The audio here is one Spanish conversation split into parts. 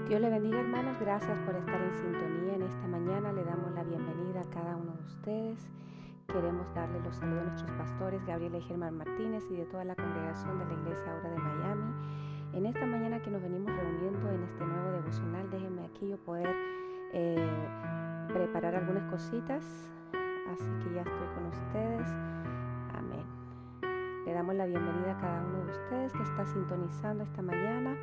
Dios le bendiga, hermanos. Gracias por estar en sintonía en esta mañana. Le damos la bienvenida a cada uno de ustedes. Queremos darle los saludos a nuestros pastores Gabriela y Germán Martínez y de toda la congregación de la Iglesia Aura de Miami. En esta mañana que nos venimos reuniendo en este nuevo devocional, déjenme aquí yo poder preparar algunas cositas. Así que ya estoy con ustedes. Amén. Le damos la bienvenida a cada uno de ustedes que está sintonizando esta mañana.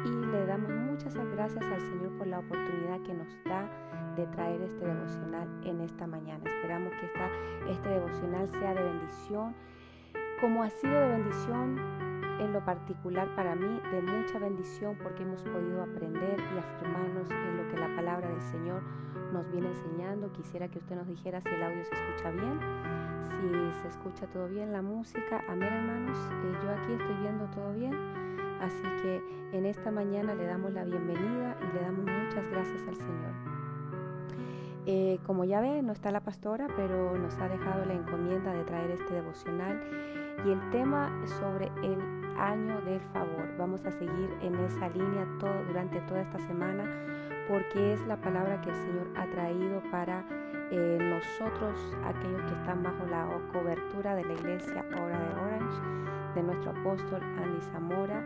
Y le damos muchas gracias al Señor por la oportunidad que nos da de traer este devocional en esta mañana. Esperamos que este devocional sea de bendición, como ha sido de bendición en lo particular para mí, de mucha bendición porque hemos podido aprender y afirmarnos en lo que la palabra del Señor nos viene enseñando. Quisiera que usted nos dijera si el audio se escucha bien, si se escucha todo bien la música. Amén, hermanos. Yo aquí estoy viendo todo bien. Así que en esta mañana le damos la bienvenida y le damos muchas gracias al Señor. Como ya ve, no está la pastora, pero nos ha dejado la encomienda de traer este devocional y el tema es sobre el año del favor. Vamos a seguir en esa línea durante toda esta semana porque es la palabra que el Señor ha traído para nosotros, aquellos que están bajo la cobertura de la Iglesia Aura de Orange, de nuestro apóstol Andy Zamora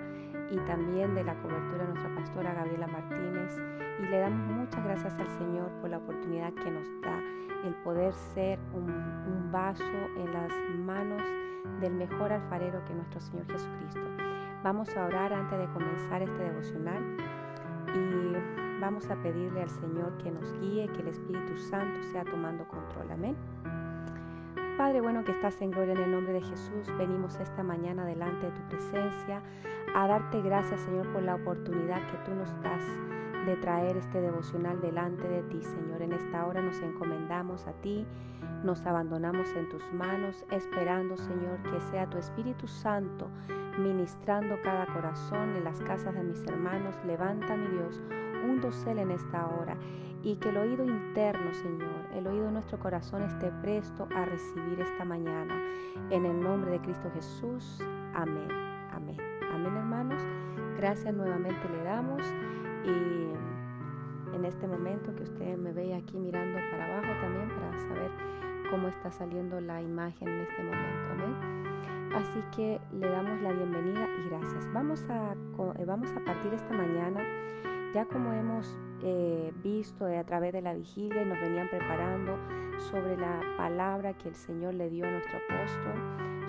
y también de la cobertura de nuestra pastora Gabriela Martínez. Y le damos muchas gracias al Señor por la oportunidad que nos da el poder ser un vaso en las manos del mejor alfarero que nuestro Señor Jesucristo. Vamos a orar antes de comenzar este devocional y vamos a pedirle al Señor que nos guíe, que el Espíritu Santo sea tomando control. Amén. Padre bueno que estás en gloria, en el nombre de Jesús, venimos esta mañana delante de tu presencia a darte gracias, Señor, por la oportunidad que tú nos das de traer este devocional delante de ti, Señor. En esta hora nos encomendamos a ti, nos abandonamos en tus manos, esperando, Señor, que sea tu Espíritu Santo ministrando cada corazón en las casas de mis hermanos. Levanta, mi Dios, un dosel en esta hora y que el oído interno, Señor, el oído de nuestro corazón esté presto a recibir esta mañana. En el nombre de Cristo Jesús. Amén. Amén. Amén, hermanos. Gracias nuevamente le damos y en este momento que usted me ve aquí mirando para abajo también para saber cómo está saliendo la imagen en este momento. Amén. Así que le damos la bienvenida y gracias. Vamos a partir esta mañana, ya como hemos visto a través de la vigilia y nos venían preparando sobre la palabra que el Señor le dio a nuestro apóstol,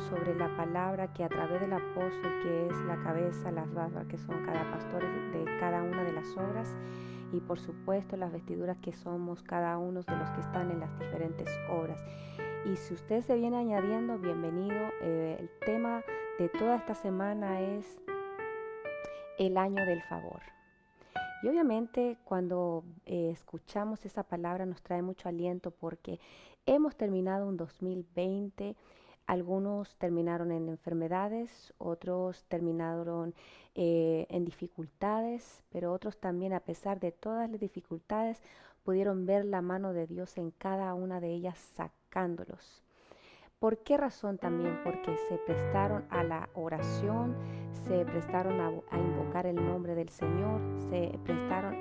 sobre la palabra que a través del apóstol, que es la cabeza, las barbas que son cada pastor de cada una de las obras, y por supuesto las vestiduras que somos cada uno de los que están en las diferentes obras. Y si usted se viene añadiendo, bienvenido. El tema de toda esta semana es el año del favor. Y obviamente cuando escuchamos esa palabra nos trae mucho aliento porque hemos terminado un 2020. Algunos terminaron en enfermedades, otros terminaron en dificultades, pero otros también, a pesar de todas las dificultades, pudieron ver la mano de Dios en cada una de ellas sacándolos. ¿Por qué razón también? Porque se prestaron a la oración, se prestaron a invocar el nombre del Señor, se prestaron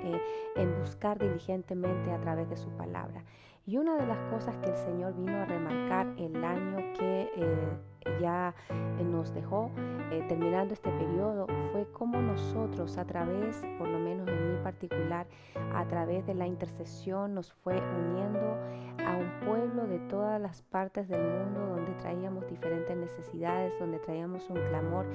en buscar diligentemente a través de su palabra. Y una de las cosas que el Señor vino a remarcar el año que ya nos dejó, terminando este periodo, fue cómo nosotros a través, por lo menos en mi particular, a través de la intercesión nos fue uniendo a un pueblo de todas las partes del mundo donde traíamos diferentes necesidades, donde traíamos un clamor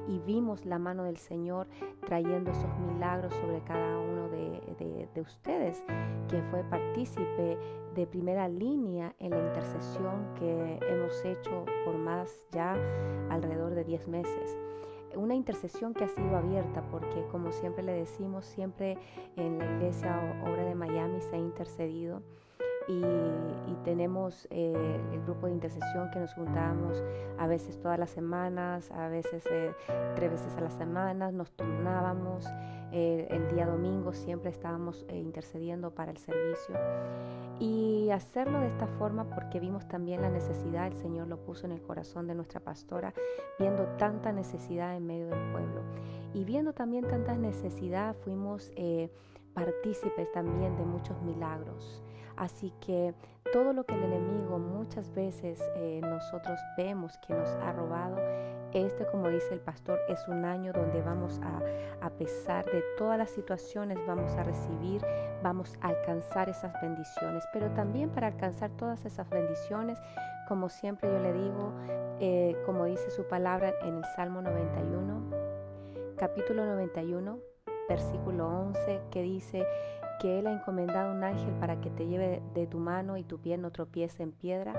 y vimos la mano del Señor trayendo esos milagros sobre cada uno de ustedes, que fue partícipe de primera línea en la intercesión que hemos hecho por más ya alrededor de 10 meses. Una intercesión que ha sido abierta porque, como siempre le decimos, siempre en la Iglesia Obra de Miami se ha intercedido y tenemos el grupo de intercesión que nos juntábamos a veces todas las semanas, a veces 3 veces a la semana, nos turnábamos. El día domingo siempre estábamos intercediendo para el servicio, y hacerlo de esta forma porque vimos también la necesidad. El Señor lo puso en el corazón de nuestra pastora, viendo tanta necesidad en medio del pueblo, y viendo también tanta necesidad fuimos partícipes también de muchos milagros. Así que todo lo que el enemigo muchas veces nosotros vemos que nos ha robado, como dice el pastor, es un año donde vamos a pesar de todas las situaciones, vamos a recibir, vamos a alcanzar esas bendiciones. Pero también para alcanzar todas esas bendiciones, como siempre yo le digo, como dice su palabra en el Salmo 91, capítulo 91, versículo 11, que dice que Él ha encomendado un ángel para que te lleve de tu mano y tu pie no tropiece en piedra.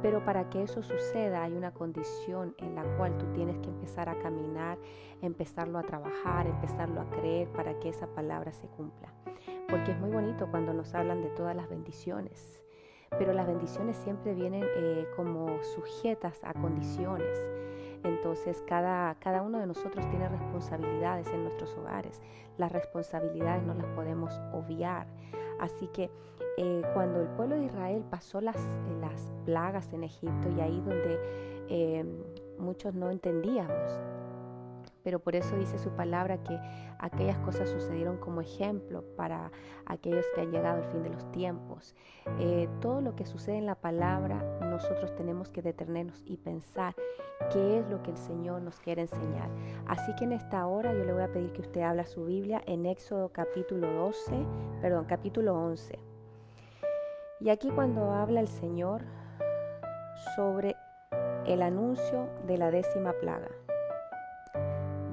Pero para que eso suceda hay una condición en la cual tú tienes que empezar a caminar, empezarlo a trabajar, empezarlo a creer para que esa palabra se cumpla. Porque es muy bonito cuando nos hablan de todas las bendiciones, pero las bendiciones siempre vienen como sujetas a condiciones. Entonces cada uno de nosotros tiene responsabilidades en nuestros hogares. Las responsabilidades no las podemos obviar. Así que cuando el pueblo de Israel pasó las plagas en Egipto, y ahí donde muchos no entendíamos, pero por eso dice su palabra que aquellas cosas sucedieron como ejemplo para aquellos que han llegado al fin de los tiempos. Todo lo que sucede en la palabra, nosotros tenemos que detenernos y pensar qué es lo que el Señor nos quiere enseñar. Así que en esta hora yo le voy a pedir que usted abra su Biblia en Éxodo capítulo 11. Y aquí cuando habla el Señor sobre el anuncio de la 10ª plaga,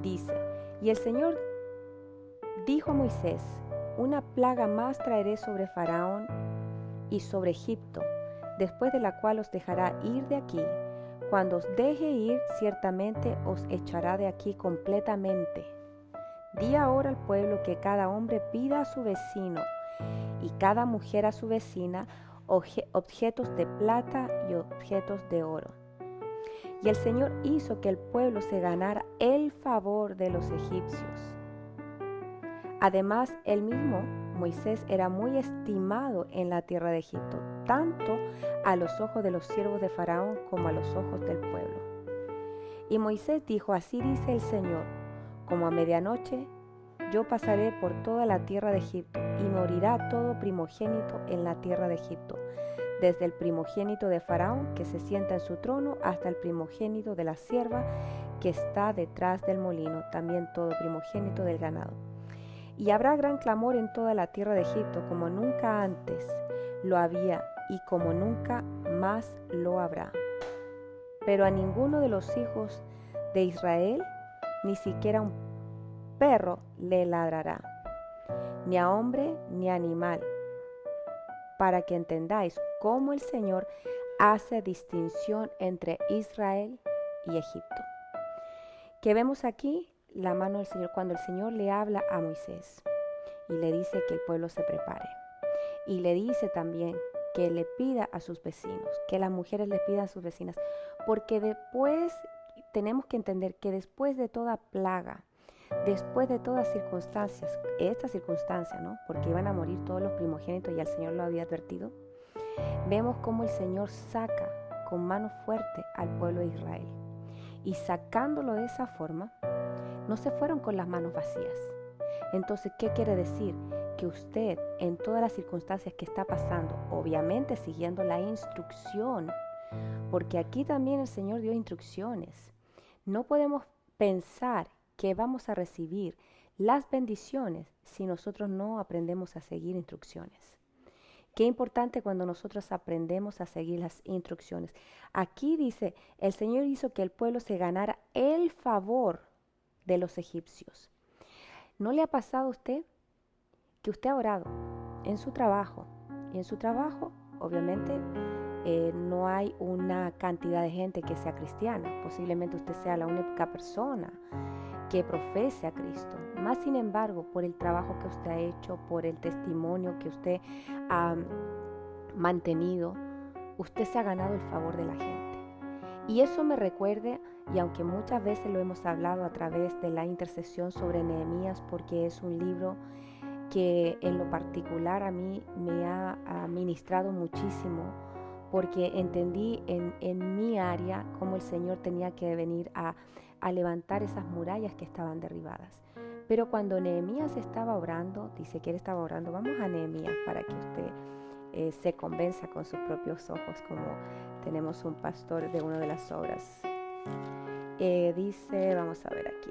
dice: y el Señor dijo a Moisés: una plaga más traeré sobre Faraón y sobre Egipto, después de la cual os dejará ir de aquí. Cuando os deje ir, ciertamente os echará de aquí completamente. Di ahora al pueblo que cada hombre pida a su vecino y cada mujer a su vecina objetos de plata y objetos de oro. Y el Señor hizo que el pueblo se ganara el favor de los egipcios. Además, él mismo, Moisés, era muy estimado en la tierra de Egipto, tanto a los ojos de los siervos de Faraón como a los ojos del pueblo. Y Moisés dijo: así dice el Señor, como a medianoche yo pasaré por toda la tierra de Egipto, y morirá todo primogénito en la tierra de Egipto, desde el primogénito de Faraón que se sienta en su trono hasta el primogénito de la sierva que está detrás del molino, también todo primogénito del ganado. Y habrá gran clamor en toda la tierra de Egipto, como nunca antes lo había y como nunca más lo habrá. Pero a ninguno de los hijos de Israel, ni siquiera un perro le ladrará, ni a hombre ni a animal, para que entendáis cómo el Señor hace distinción entre Israel y Egipto. Que vemos aquí la mano del Señor cuando el Señor le habla a Moisés y le dice que el pueblo se prepare, y le dice también que le pida a sus vecinos, que las mujeres le pidan a sus vecinas, porque después tenemos que entender que después de toda plaga, después de todas circunstancias, esta circunstancia, ¿no?, porque iban a morir todos los primogénitos, y el Señor lo había advertido, vemos cómo el Señor saca con mano fuerte al pueblo de Israel, y sacándolo de esa forma, no se fueron con las manos vacías. Entonces, ¿qué quiere decir? Que usted, en todas las circunstancias que está pasando, obviamente siguiendo la instrucción, porque aquí también el Señor dio instrucciones. No podemos pensar que vamos a recibir las bendiciones si nosotros no aprendemos a seguir instrucciones. Qué importante cuando nosotros aprendemos a seguir las instrucciones. Aquí dice, el Señor hizo que el pueblo se ganara el favor de los egipcios. ¿No le ha pasado a usted que usted ha orado en su trabajo? Y en su trabajo, obviamente, no hay una cantidad de gente que sea cristiana. Posiblemente usted sea la única persona que profese a Cristo. Más sin embargo, por el trabajo que usted ha hecho, por el testimonio que usted mantenido, usted se ha ganado el favor de la gente. Y eso me recuerda, y aunque muchas veces lo hemos hablado a través de la intercesión sobre Nehemías, porque es un libro que en lo particular a mí me ha ministrado muchísimo, porque entendí en mi área cómo el Señor tenía que venir a levantar esas murallas que estaban derribadas. Pero cuando Nehemías estaba orando, dice que él estaba orando, vamos a Nehemías para que usted se convenza con sus propios ojos, como tenemos un pastor de una de las obras. Dice, vamos a ver aquí.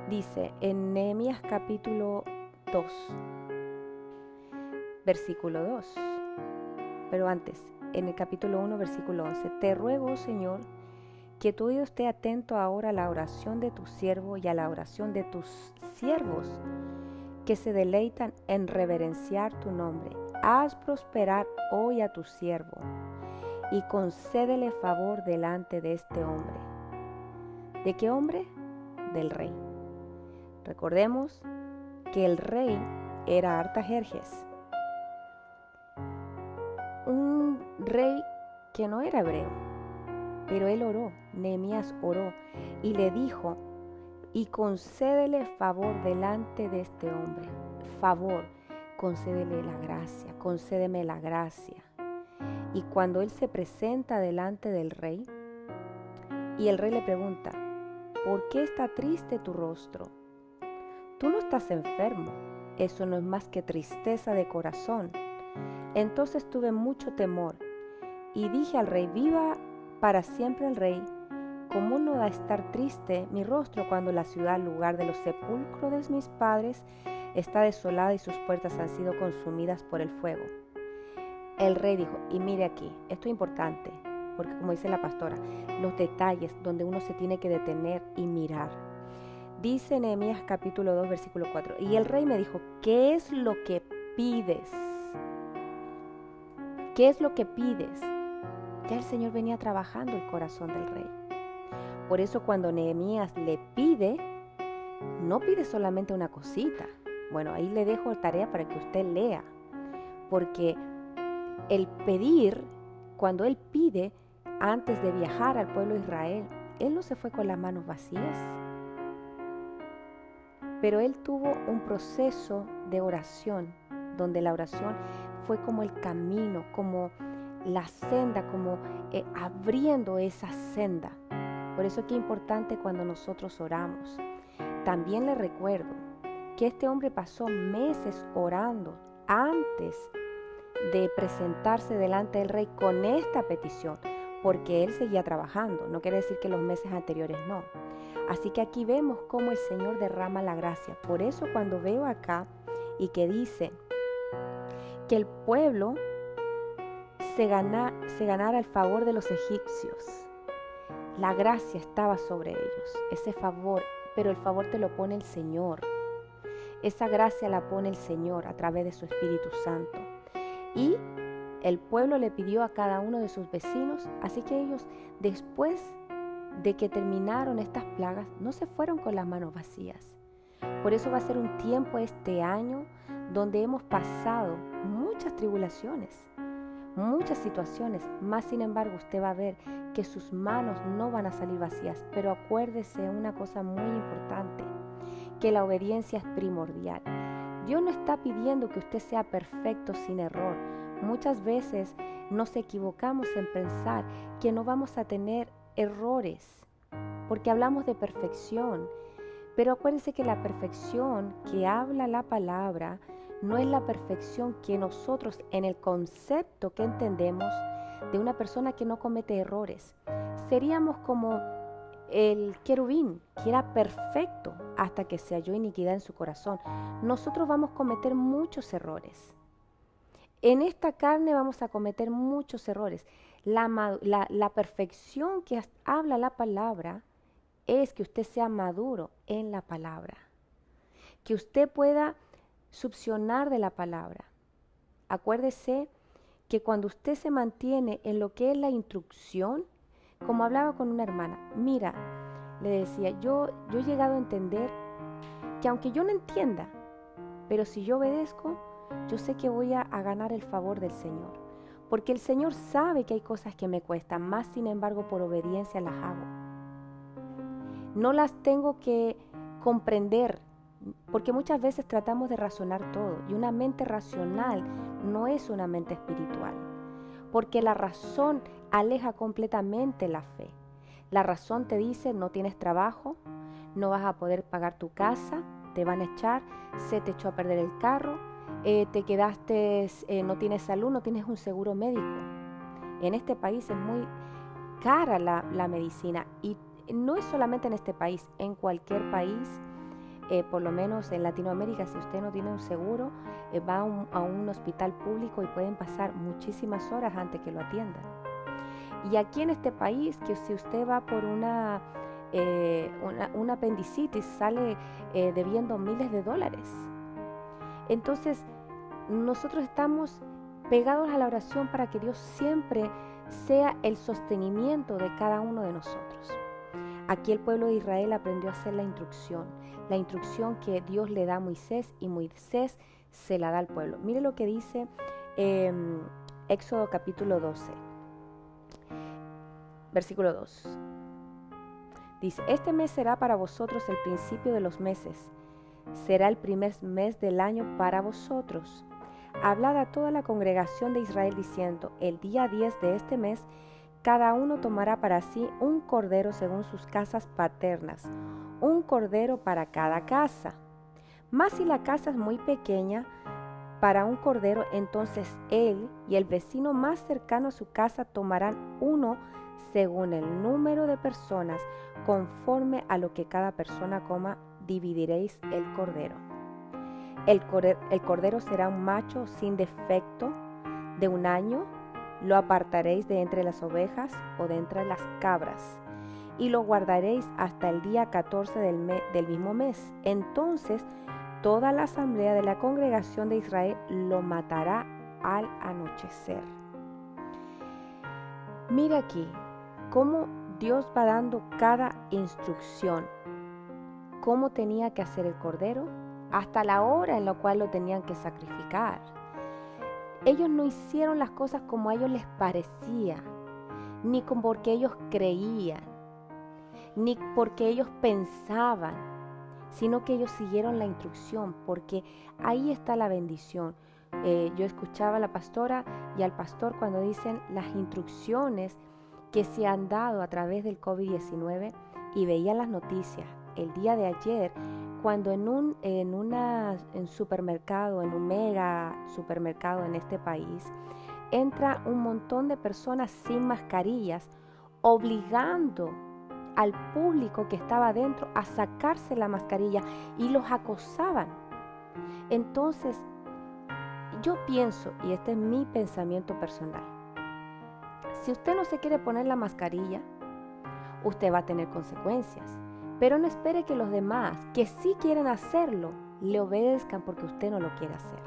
Dice en Nehemías capítulo 2, versículo 2. Pero antes, en el capítulo 1, versículo 11. Te ruego, oh Señor, que tu oído esté atento ahora a la oración de tu siervo y a la oración de tus siervos, que se deleitan en reverenciar tu nombre. Haz prosperar hoy a tu siervo y concédele favor delante de este hombre. ¿De qué hombre? Del rey. Recordemos que el rey era Artajerjes, un rey que no era hebreo, pero él oró, Nehemías oró y le dijo, y concédele favor delante de este hombre. Favor, concédele la gracia, concédeme la gracia. Y cuando él se presenta delante del rey, y el rey le pregunta, ¿por qué está triste tu rostro? Tú no estás enfermo, eso no es más que tristeza de corazón. Entonces tuve mucho temor y dije al rey, viva para siempre el rey. ¿Cómo no va a estar triste mi rostro cuando la ciudad, lugar de los sepulcros de mis padres, está desolada y sus puertas han sido consumidas por el fuego? El rey dijo, y mire aquí, esto es importante, porque como dice la pastora, los detalles donde uno se tiene que detener y mirar. Dice Nehemías capítulo 2, versículo 4, y el rey me dijo, ¿qué es lo que pides? ¿Qué es lo que pides? Ya el Señor venía trabajando el corazón del rey. Por eso cuando Nehemías le pide, no pide solamente una cosita. Bueno, ahí le dejo tarea para que usted lea. Porque el pedir, cuando él pide, antes de viajar al pueblo de Israel, él no se fue con las manos vacías. Pero él tuvo un proceso de oración, donde la oración fue como el camino, como la senda, como abriendo esa senda. Por eso es que es importante cuando nosotros oramos. También le recuerdo que este hombre pasó meses orando antes de presentarse delante del rey con esta petición, porque él seguía trabajando. No quiere decir que los meses anteriores no. Así que aquí vemos cómo el Señor derrama la gracia. Por eso cuando veo acá y que dice que el pueblo se ganara el favor de los egipcios, la gracia estaba sobre ellos, ese favor, pero el favor te lo pone el Señor. Esa gracia la pone el Señor a través de su Espíritu Santo. Y el pueblo le pidió a cada uno de sus vecinos, así que ellos, después de que terminaron estas plagas, no se fueron con las manos vacías. Por eso va a ser un tiempo este año donde hemos pasado muchas tribulaciones, muchas situaciones, más sin embargo usted va a ver que sus manos no van a salir vacías. Pero acuérdese una cosa muy importante, que la obediencia es primordial. Dios no está pidiendo que usted sea perfecto sin error. Muchas veces nos equivocamos en pensar que no vamos a tener errores, porque hablamos de perfección. Pero acuérdese que la perfección que habla la palabra no es la perfección que nosotros en el concepto que entendemos de una persona que no comete errores. Seríamos como el querubín, que era perfecto hasta que se halló iniquidad en su corazón. Nosotros vamos a cometer muchos errores. En esta carne vamos a cometer muchos errores. La perfección que habla la palabra es que usted sea maduro en la palabra, que usted pueda succionar de la palabra. Acuérdese que cuando usted se mantiene en lo que es la instrucción, como hablaba con una hermana, mira, le decía, yo he llegado a entender que aunque yo no entienda, pero si yo obedezco, yo sé que voy a ganar el favor del Señor. Porque el Señor sabe que hay cosas que me cuestan, más sin embargo por obediencia las hago. No las tengo que comprender, porque muchas veces tratamos de razonar todo, y una mente racional no es una mente espiritual, porque la razón aleja completamente la fe. La razón te dice: no tienes trabajo, no vas a poder pagar tu casa, te van a echar, se te echó a perder el carro, te quedaste, no tienes salud, no tienes un seguro médico. En este país es muy cara la medicina, y no es solamente en este país, en cualquier país, por lo menos en Latinoamérica, si usted no tiene un seguro, va a un hospital público y pueden pasar muchísimas horas antes que lo atiendan. Y aquí en este país, que si usted va por una apendicitis, sale debiendo miles de dólares. Entonces, nosotros estamos pegados a la oración para que Dios siempre sea el sostenimiento de cada uno de nosotros. Aquí el pueblo de Israel aprendió a hacer la instrucción que Dios le da a Moisés, y Moisés se la da al pueblo. Mire lo que dice Éxodo capítulo 12, versículo 2. Dice: este mes será para vosotros el principio de los meses, será el primer mes del año para vosotros. Hablad a toda la congregación de Israel diciendo: el día 10 de este mes, cada uno tomará para sí un cordero según sus casas paternas, un cordero para cada casa. Mas si la casa es muy pequeña para un cordero, entonces él y el vecino más cercano a su casa tomarán uno según el número de personas, conforme a lo que cada persona coma, dividiréis el cordero. El cordero será un macho sin defecto de 1 año, lo apartaréis de entre las ovejas o de entre las cabras, y lo guardaréis hasta el día 14 del mismo mes. Entonces toda la asamblea de la congregación de Israel lo matará al anochecer. Mira aquí cómo Dios va dando cada instrucción, cómo tenía que hacer el cordero, hasta la hora en la cual lo tenían que sacrificar. Ellos no hicieron las cosas como a ellos les parecía, ni porque ellos creían, ni porque ellos pensaban, sino que ellos siguieron la instrucción, porque ahí está la bendición. Yo escuchaba a la pastora y al pastor cuando dicen las instrucciones que se han dado a través del COVID-19, y veía las noticias el día de ayer, cuando en un supermercado, en un mega supermercado en este país, entra un montón de personas sin mascarillas, obligando al público que estaba adentro a sacarse la mascarilla, y los acosaban. Entonces, yo pienso, y este es mi pensamiento personal, si usted no se quiere poner la mascarilla, usted va a tener consecuencias. Pero no espere que los demás, que sí quieren hacerlo, le obedezcan porque usted no lo quiere hacer.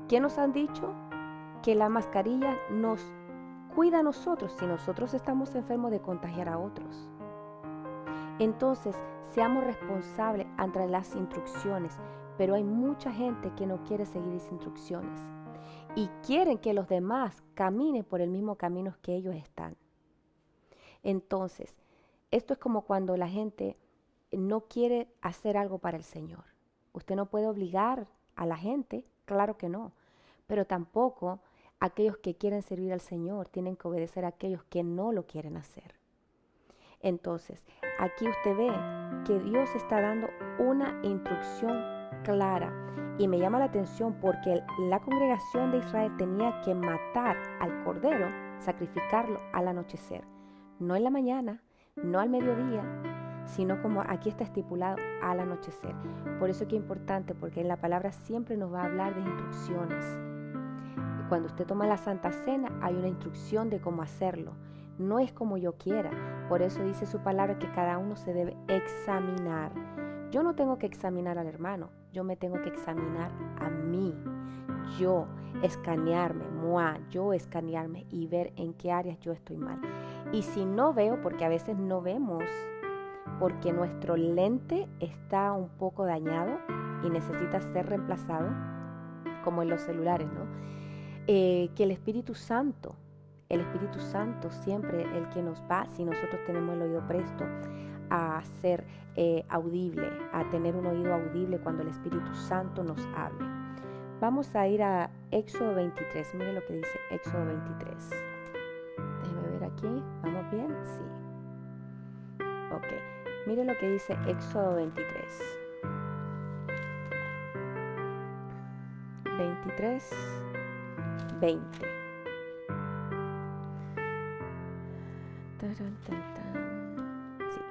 ¿Qué nos han dicho? Que la mascarilla nos cuida a nosotros si nosotros estamos enfermos de contagiar a otros. Entonces, seamos responsables ante las instrucciones, pero hay mucha gente que no quiere seguir esas instrucciones y quieren que los demás caminen por el mismo camino que ellos están. Entonces, esto es como cuando la gente no quiere hacer algo para el Señor. Usted no puede obligar a la gente, claro que no, pero tampoco aquellos que quieren servir al Señor tienen que obedecer a aquellos que no lo quieren hacer. Entonces, aquí usted ve que Dios está dando una instrucción clara, y me llama la atención porque la congregación de Israel tenía que matar al cordero, sacrificarlo al anochecer, no en la mañana, no al mediodía, sino como aquí está estipulado, al anochecer. Por eso que es importante, porque en la palabra siempre nos va a hablar de instrucciones. Cuando usted toma la Santa Cena, hay una instrucción de cómo hacerlo. No es como yo quiera. Por eso dice su palabra que cada uno se debe examinar. Yo no tengo que examinar al hermano, yo me tengo que examinar a mí. Yo escanearme, yo escanearme y ver en qué áreas yo estoy mal. Y si no veo, porque a veces no vemos porque nuestro lente está un poco dañado y necesita ser reemplazado, como en los celulares, ¿no? Que el Espíritu Santo siempre el que nos va, si nosotros tenemos el oído presto, a ser audible, a tener un oído audible cuando el Espíritu Santo nos hable. Vamos a ir a Éxodo 23. Mire lo que dice Éxodo 23. Déjeme ver aquí. ¿Vamos bien? Sí. Ok. Mire lo que dice Éxodo 23. 20. Taran, tan, tan. Sí.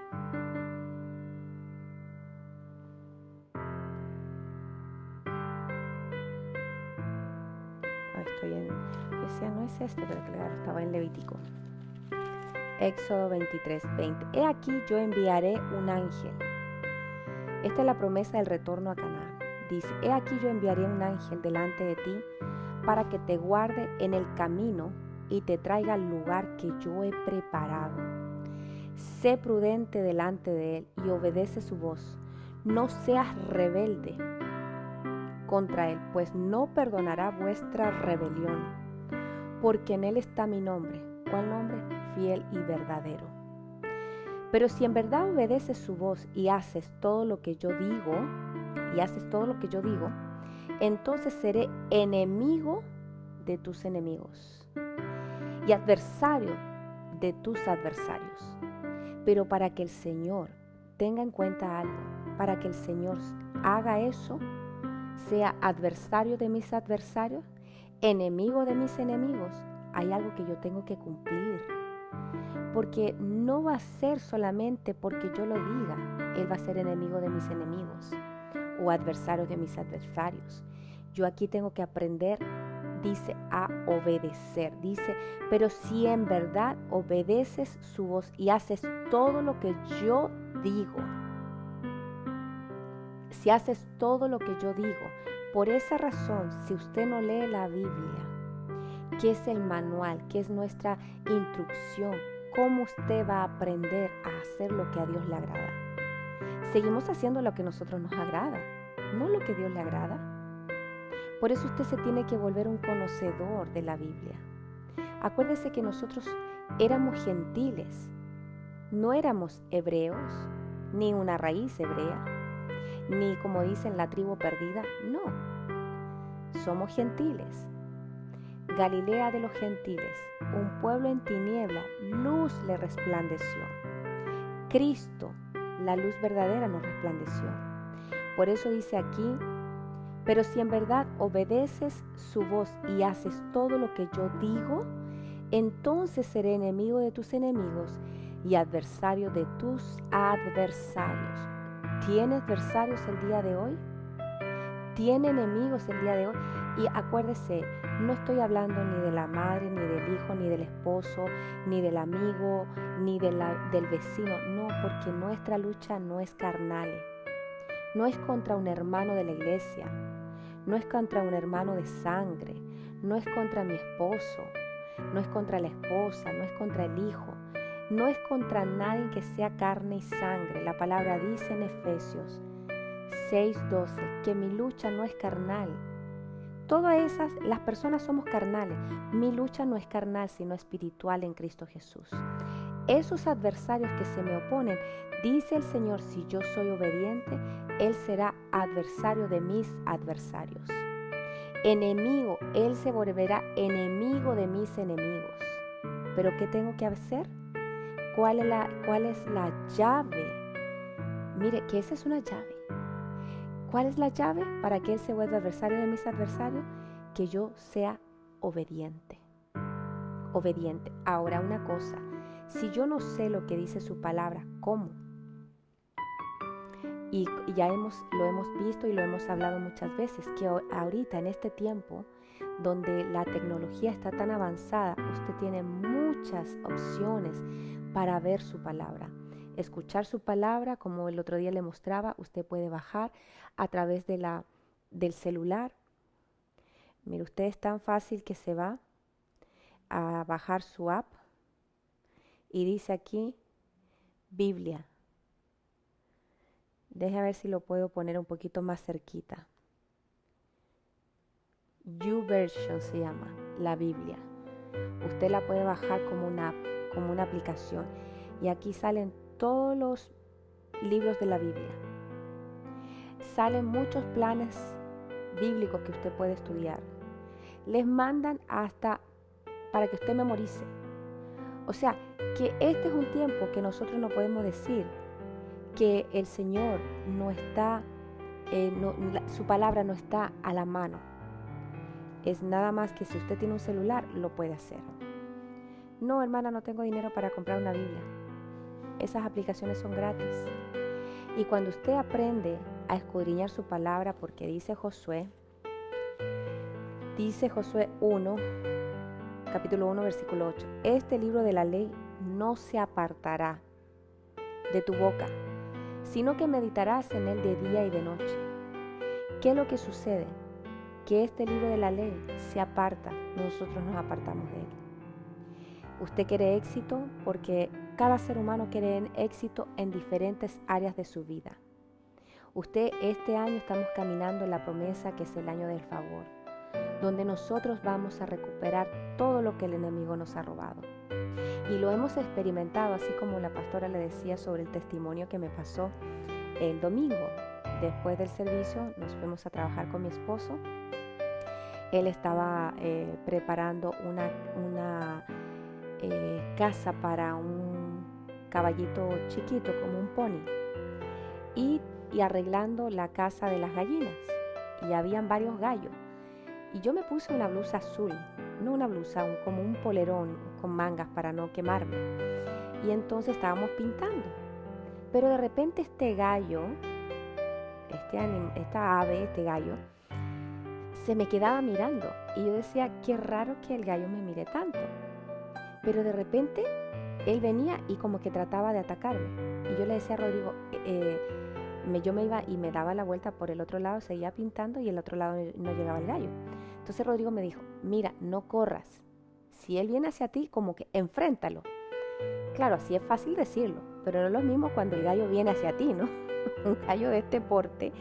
Decía, no es este, pero claro, estaba en Levítico. Éxodo 23:20. He aquí yo enviaré un ángel. Esta es la promesa del retorno a Canaán. Dice, he aquí yo enviaré un ángel delante de ti para que te guarde en el camino y te traiga al lugar que yo he preparado. Sé prudente delante de él y obedece su voz. No seas rebelde contra él, pues no perdonará vuestra rebelión, porque en él está mi nombre. ¿Cuál nombre? Fiel y verdadero. Pero si en verdad obedeces su voz y haces todo lo que yo digo, entonces seré enemigo de tus enemigos y adversario de tus adversarios. Pero para que el Señor tenga en cuenta algo, para que el Señor haga eso, sea adversario de mis adversarios, enemigo de mis enemigos, hay algo que yo tengo que cumplir. Porque no va a ser solamente porque yo lo diga, Él va a ser enemigo de mis enemigos o adversario de mis adversarios. Yo aquí tengo que aprender, dice, a obedecer. Dice, pero si en verdad obedeces su voz y haces todo lo que yo digo, si haces todo lo que yo digo, por esa razón, si usted no lee la Biblia, que es el manual, que es nuestra instrucción, ¿cómo usted va a aprender a hacer lo que a Dios le agrada? Seguimos haciendo lo que a nosotros nos agrada, no lo que a Dios le agrada. Por eso usted se tiene que volver un conocedor de la Biblia. Acuérdese que nosotros éramos gentiles, no éramos hebreos, ni una raíz hebrea, ni como dicen la tribu perdida, no. Somos gentiles. Galilea de los gentiles, un pueblo en tiniebla, luz le resplandeció. Cristo, la luz verdadera, nos resplandeció. Por eso dice aquí, pero si en verdad obedeces su voz y haces todo lo que yo digo, entonces seré enemigo de tus enemigos y adversario de tus adversarios. ¿Tiene adversarios el día de hoy? ¿Tiene enemigos el día de hoy? Y acuérdese, no estoy hablando ni de la madre, ni del hijo, ni del esposo, ni del amigo, ni del vecino. No, porque nuestra lucha no es carnal. No es contra un hermano de la iglesia. No es contra un hermano de sangre. No es contra mi esposo. No es contra la esposa. No es contra el hijo. No es contra nadie que sea carne y sangre. La palabra dice en Efesios 6:12 que mi lucha no es carnal. Todas las personas somos carnales. Mi lucha no es carnal, sino espiritual en Cristo Jesús. Esos adversarios que se me oponen, dice el Señor, si yo soy obediente, Él será adversario de mis adversarios. Enemigo, Él se volverá enemigo de mis enemigos. ¿Pero qué tengo que hacer? ¿Cuál es la llave? Mire, que esa es una llave. ¿Cuál es la llave para que Él se vuelva adversario de mis adversarios? Que yo sea obediente. Obediente. Ahora una cosa, si yo no sé lo que dice su palabra, ¿cómo? Y ya lo hemos visto y lo hemos hablado muchas veces, que ahorita en este tiempo, donde la tecnología está tan avanzada, usted tiene muchas opciones para ver su palabra. Escuchar su palabra, como el otro día le mostraba, usted puede bajar a través del celular. Mire, usted es tan fácil que se va a bajar su app y dice aquí, Biblia. Deje a ver si lo puedo poner un poquito más cerquita. YouVersion se llama, la Biblia. Usted la puede bajar como una aplicación. Y aquí salen todos los libros de la Biblia. Salen muchos planes bíblicos que usted puede estudiar. Les mandan hasta para que usted memorice. O sea, que este es un tiempo que nosotros no podemos decir que el Señor no está, su palabra no está a la mano. Es nada más que si usted tiene un celular, lo puede hacer. No, hermana, no tengo dinero para comprar una Biblia. Esas aplicaciones son gratis. Y cuando usted aprende a escudriñar su palabra, porque dice Josué 1, capítulo 1, versículo 8, este libro de la ley no se apartará de tu boca, sino que meditarás en él de día y de noche. ¿Qué es lo que sucede? Que este libro de la ley se aparta, nosotros nos apartamos de él. Usted quiere éxito porque cada ser humano quiere éxito en diferentes áreas de su vida. Usted este año estamos caminando en la promesa que es el año del favor, donde nosotros vamos a recuperar todo lo que el enemigo nos ha robado. Y lo hemos experimentado, así como la pastora le decía sobre el testimonio que me pasó el domingo. Después del servicio nos fuimos a trabajar con mi esposo. Él estaba preparando una casa para un caballito chiquito, como un pony, y arreglando la casa de las gallinas. Y habían varios gallos. Y yo me puse una blusa azul, no una blusa, como un polerón con mangas para no quemarme. Y entonces estábamos pintando. Pero de repente este gallo, esta ave, este gallo, se me quedaba mirando. Y yo decía, qué raro que el gallo me mire tanto. Pero de repente él venía y como que trataba de atacarme. Y yo le decía a Rodrigo, yo me iba y me daba la vuelta por el otro lado, seguía pintando y el otro lado no llegaba el gallo. Entonces Rodrigo me dijo, mira, no corras. Si él viene hacia ti, como que enfréntalo. Claro, así es fácil decirlo, pero no es lo mismo cuando el gallo viene hacia ti, ¿no? Un gallo de este porte,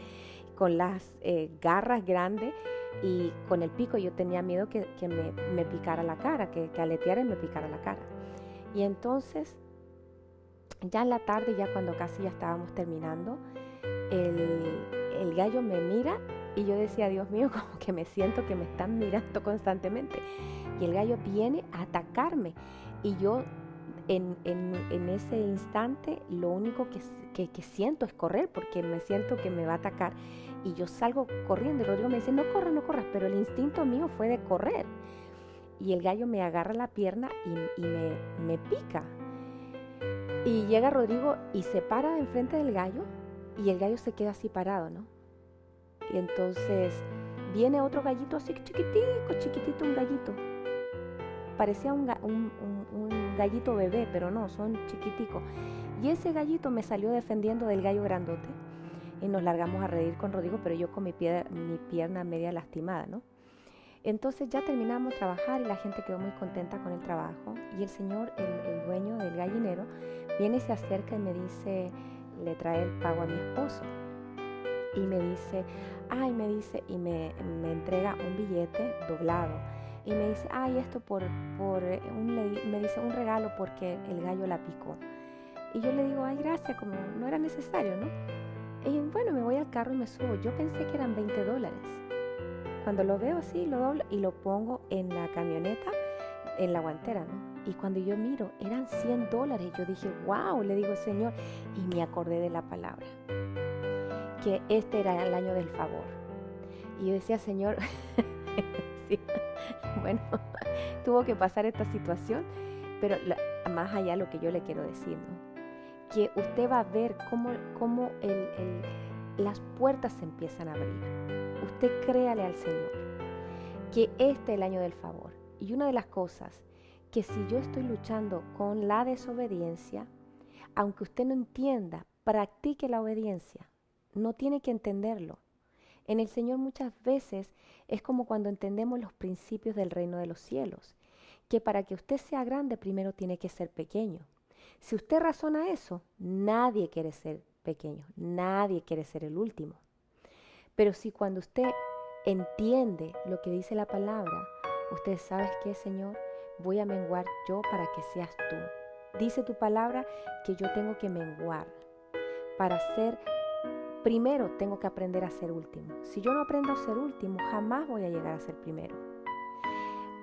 con las garras grandes y con el pico. Yo tenía miedo que me picara la cara, que aleteara y me picara la cara. Y entonces, ya en la tarde, ya cuando casi ya estábamos terminando, el gallo me mira y yo decía, Dios mío, como que me siento que me están mirando constantemente. Y el gallo viene a atacarme. Y yo en ese instante lo único que siento es correr, porque me siento que me va a atacar. Y yo salgo corriendo y Rodrigo me dice, no corras, pero el instinto mío fue de correr. Y el gallo me agarra la pierna y me pica. Y llega Rodrigo y se para de enfrente del gallo y el gallo se queda así parado, ¿no? Y entonces viene otro gallito así chiquitito, un gallito. Parecía un gallito bebé, pero no, son chiquiticos. Y ese gallito me salió defendiendo del gallo grandote. Y nos largamos a reír con Rodrigo, pero yo con mi pierna media lastimada, ¿no? Entonces ya terminamos de trabajar y la gente quedó muy contenta con el trabajo. Y el señor, el dueño del gallinero, viene y se acerca y me dice, le trae el pago a mi esposo. Y me dice, y me entrega un billete doblado. Y me dice, esto me dice un regalo porque el gallo la picó. Y yo le digo, gracias, como no era necesario, ¿no? Y bueno, me voy al carro y me subo. Yo pensé que eran $20. Cuando lo veo así, lo doblo y lo pongo en la camioneta, en la guantera, ¿no? Y cuando yo miro, eran $100. Yo dije, wow, le digo, Señor, y me acordé de la palabra, que este era el año del favor. Y yo decía, Señor, sí, bueno, tuvo que pasar esta situación, pero más allá lo que yo le quiero decir, ¿no? Que usted va a ver cómo las puertas se empiezan a abrir. Usted créale al Señor que este es el año del favor. Y una de las cosas que si yo estoy luchando con la desobediencia, aunque usted no entienda, practique la obediencia. No tiene que entenderlo. En el Señor muchas veces es como cuando entendemos los principios del reino de los cielos, que para que usted sea grande primero tiene que ser pequeño. Si usted razona eso, nadie quiere ser pequeños. Nadie quiere ser el último. Pero si cuando usted entiende lo que dice la palabra, usted sabe que, Señor, voy a menguar yo para que seas tú. Dice tu palabra que yo tengo que menguar para ser primero. Tengo que aprender a ser último. Si yo no aprendo a ser último, jamás voy a llegar a ser primero.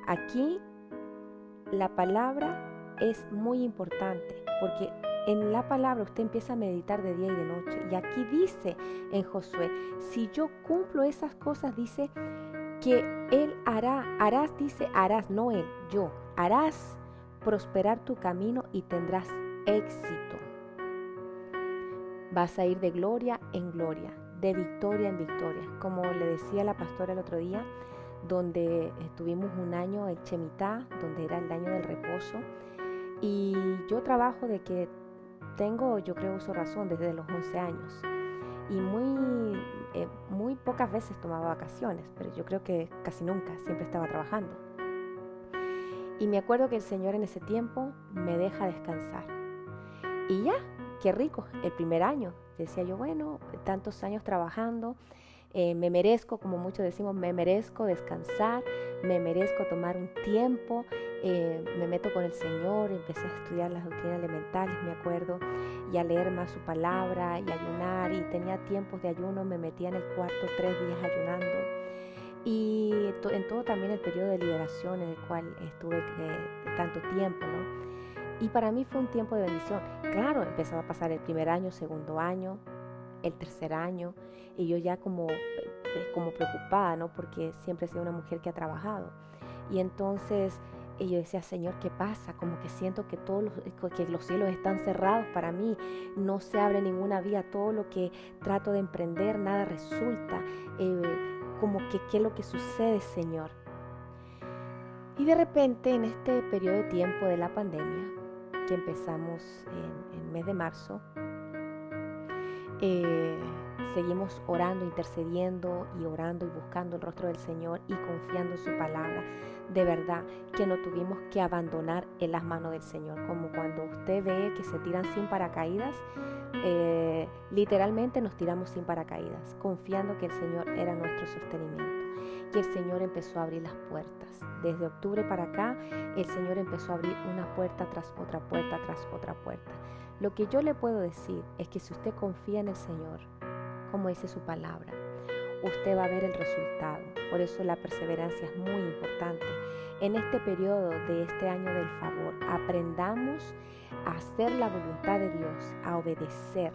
Aquí la palabra es muy importante porque en la palabra usted empieza a meditar de día y de noche. Y aquí dice en Josué, si yo cumplo esas cosas, dice que Él harás, dice harás, no Él, yo, harás prosperar tu camino y tendrás éxito. Vas a ir de gloria en gloria, de victoria en victoria. Como le decía la pastora el otro día, donde estuvimos un año en Chemitá, donde era el año del reposo. Y yo trabajo de que tengo, yo creo, uso razón desde los 11 años. Y muy pocas veces tomaba vacaciones, pero yo creo que casi nunca, siempre estaba trabajando. Y me acuerdo que el Señor en ese tiempo me deja descansar. Y ya, qué rico, el primer año. Decía yo, bueno, tantos años trabajando, me merezco, como muchos decimos, me merezco descansar, me merezco tomar un tiempo, me meto con el Señor, empecé a estudiar las doctrinas elementales, me acuerdo, y a leer más su palabra y ayunar, y tenía tiempos de ayuno, me metía en el cuarto 3 días ayunando, y en todo también el periodo de liberación en el cual estuve de tanto tiempo, ¿no? Y para mí fue un tiempo de bendición. Claro, empezaba a pasar el primer año, segundo año, el tercer año, y yo ya como preocupada, ¿no? Porque siempre he sido una mujer que ha trabajado. Y entonces yo decía, Señor, ¿qué pasa? Como que siento que que los cielos están cerrados para mí, no se abre ninguna vía, todo lo que trato de emprender, nada resulta. Como que, ¿qué es lo que sucede, Señor? Y de repente, en este periodo de tiempo de la pandemia, que empezamos en el mes de marzo, seguimos orando, intercediendo y orando y buscando el rostro del Señor y confiando en su palabra. De verdad que no tuvimos que abandonar en las manos del Señor, como cuando usted ve que se tiran sin paracaídas, literalmente nos tiramos sin paracaídas, confiando que el Señor era nuestro sostenimiento. Y el Señor empezó a abrir las puertas. Desde octubre para acá, el Señor empezó a abrir una puerta tras otra puerta tras otra puerta. Lo que yo le puedo decir es que si usted confía en el Señor, como dice su palabra, usted va a ver el resultado. Por eso la perseverancia es muy importante. En este periodo de este año del favor, aprendamos a hacer la voluntad de Dios, a obedecer,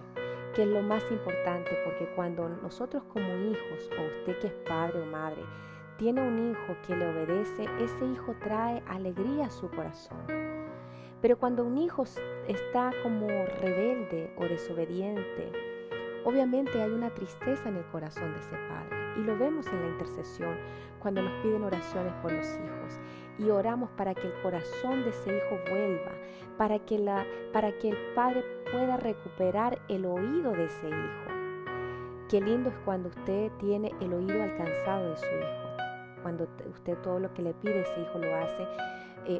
que es lo más importante, porque cuando nosotros como hijos, o usted que es padre o madre, tiene un hijo que le obedece, ese hijo trae alegría a su corazón. Pero cuando un hijo está como rebelde o desobediente, obviamente hay una tristeza en el corazón de ese padre. Y lo vemos en la intercesión, cuando nos piden oraciones por los hijos. Y oramos para que el corazón de ese hijo vuelva, para que el padre pueda recuperar el oído de ese hijo. Qué lindo es cuando usted tiene el oído alcanzado de su hijo. Cuando usted todo lo que le pide, ese hijo lo hace.